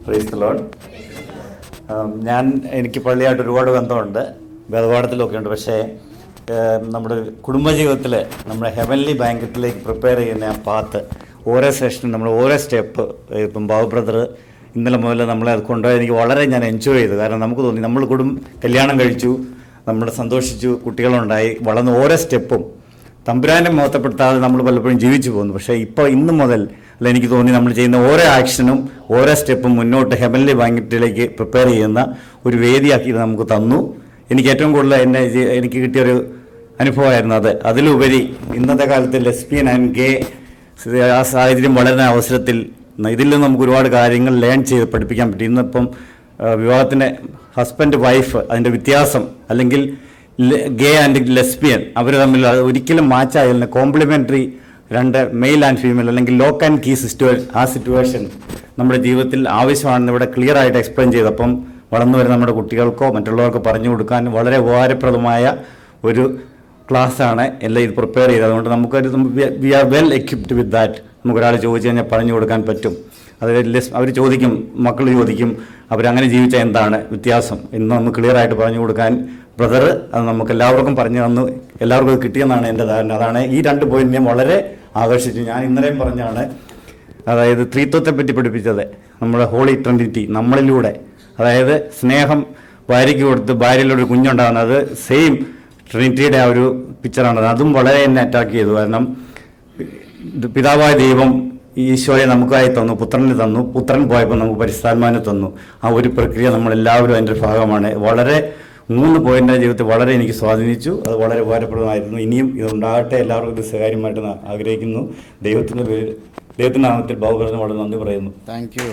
Praise the Lord. എനിക്ക് പള്ളിയായിട്ട് ഒരുപാട് ബന്ധമുണ്ട്, വേദപാഠത്തിലൊക്കെ ഉണ്ട്. പക്ഷേ നമ്മുടെ കുടുംബജീവിതത്തിൽ നമ്മുടെ ഹെവൻലി ബാങ്കറ്റിലേക്ക് പ്രിപ്പയർ ചെയ്യുന്ന ആ പാത്ത്, ഓരോ സെഷനും നമ്മൾ ഓരോ സ്റ്റെപ്പ്, ഇപ്പം ബാബു ബ്രദർ ഇന്നലെ മുതൽ നമ്മളെ അത് കൊണ്ടുപോയി എനിക്ക് വളരെ ഞാൻ എൻജോയ് ചെയ്തു. കാരണം നമുക്ക് തോന്നി നമ്മൾ കല്യാണം കഴിച്ചു, നമ്മൾ സന്തോഷിച്ചു, കുട്ടികളുണ്ടായി, വളർന്ന ഓരോ സ്റ്റെപ്പും തമ്പുരാനെ മഹത്വപ്പെടുത്താതെ നമ്മൾ പലപ്പോഴും ജീവിച്ചു പോകുന്നു. പക്ഷേ ഇപ്പോൾ ഇന്ന് മുതൽ എനിക്ക് തോന്നി നമ്മൾ ചെയ്യുന്ന ഓരോ ആക്ഷനും ഓരോ സ്റ്റെപ്പും മുന്നോട്ട് ഹെവൻലി ബാങ്കറ്റിലേക്ക് പ്രിപ്പയർ ചെയ്യുന്ന ഒരു വേദിയാക്കി ഇത് നമുക്ക് തന്നു. എനിക്ക് ഏറ്റവും കൂടുതൽ എനിക്ക് കിട്ടിയൊരു അനുഭവമായിരുന്നു അത്. അതിലുപരി ഇന്നത്തെ കാലത്ത് ലെസ്ബിയൻ ആൻഡ് ഗേ ആ സാഹചര്യം വളരുന്ന അവസരത്തിൽ ഇതിൽ നിന്ന് നമുക്ക് ഒരുപാട് കാര്യങ്ങൾ ലേൺ ചെയ്ത് പഠിപ്പിക്കാൻ പറ്റും. ഇന്നിപ്പം വിവാഹത്തിൻ്റെ ഹസ്ബൻഡ് വൈഫ് അതിൻ്റെ വ്യത്യാസം, അല്ലെങ്കിൽ ഗേ ആൻഡ് ലെസ്ബിയൻ അവർ തമ്മിൽ ഒരിക്കലും മാച്ചായാലും കോംപ്ലിമെൻ്ററി രണ്ട് മെയിൽ ആൻഡ് ഫീമെയിൽ അല്ലെങ്കിൽ ലോക്ക് ആൻഡ് കീ സിറ്റുവേഷൻ നമ്മുടെ ജീവിതത്തിൽ ആവശ്യമാണെന്ന് ഇവിടെ ക്ലിയർ ആയിട്ട് എക്സ്പ്ലെയിൻ ചെയ്തപ്പം വളർന്നു വരുന്ന നമ്മുടെ കുട്ടികൾക്കോ മറ്റുള്ളവർക്കോ പറഞ്ഞു കൊടുക്കാൻ വളരെ ഉപകാരപ്രദമായ ഒരു ക്ലാസ്സാണ് എല്ലാം ഇത് പ്രിപ്പയർ ചെയ്തത്. അതുകൊണ്ട് we are well equipped with that. നമുക്കൊരാൾ ചോദിച്ചു കഴിഞ്ഞാൽ പറഞ്ഞു കൊടുക്കാൻ പറ്റും. അത് അവർ ചോദിക്കും, മക്കൾ ചോദിക്കും, അവരങ്ങനെ ജീവിച്ചാൽ എന്താണ് വ്യത്യാസം എന്ന് നമുക്ക് ക്ലിയർ ആയിട്ട് പറഞ്ഞു കൊടുക്കാൻ ബ്രദർ അത് നമുക്ക് എല്ലാവർക്കും പറഞ്ഞു തന്നു. എല്ലാവർക്കും അത് കിട്ടിയെന്നാണ് എൻ്റെ ധാരണ. അതാണ് ഈ രണ്ട് പോയിന്റ് ഞാൻ വളരെ ആകർഷിച്ചു. ഞാൻ ഇന്നലെയും പറഞ്ഞാണ്, അതായത് ത്രിത്വത്തെ പറ്റി പഠിപ്പിച്ചത് നമ്മുടെ ഹോളി ട്രിനിറ്റി നമ്മളിലൂടെ, അതായത് സ്നേഹം ഭാര്യയ്ക്ക് കൊടുത്ത് ഭാര്യയിലൊരു കുഞ്ഞുണ്ടാകുന്നത് സെയിം ട്രിനിറ്റിയുടെ ആ ഒരു പിക്ചറാണ്. അതും വളരെ എന്നെ അറ്റാക്ക് ചെയ്തു. കാരണം പിതാവായ ദൈവം ഈശോയെ നമുക്കായി തന്നു, പുത്രന് തന്നു, പുത്രൻ പോയപ്പോൾ നമുക്ക് പരിശുദ്ധാത്മാവിനെ തന്നു. ആ ഒരു പ്രക്രിയ നമ്മളെല്ലാവരും അതിൻ്റെ ഭാഗമാണ്. വളരെ 3 പോയിന്റ് ജീവിതത്തിൽ വളരെ എനിക്ക് സ്വാധീനിച്ചു. അത് വളരെ ഉപകാരപ്രദമായിരുന്നു. ഇനിയും ഇതുണ്ടാകട്ടെ. എല്ലാവർക്കും ഇത് സ്വകാര്യമായിട്ട് ആഗ്രഹിക്കുന്നു. ദൈവത്തിൻ്റെ നാമത്തിൽ ബാബു വളരെ നന്ദി പറയുന്നു. Thank you.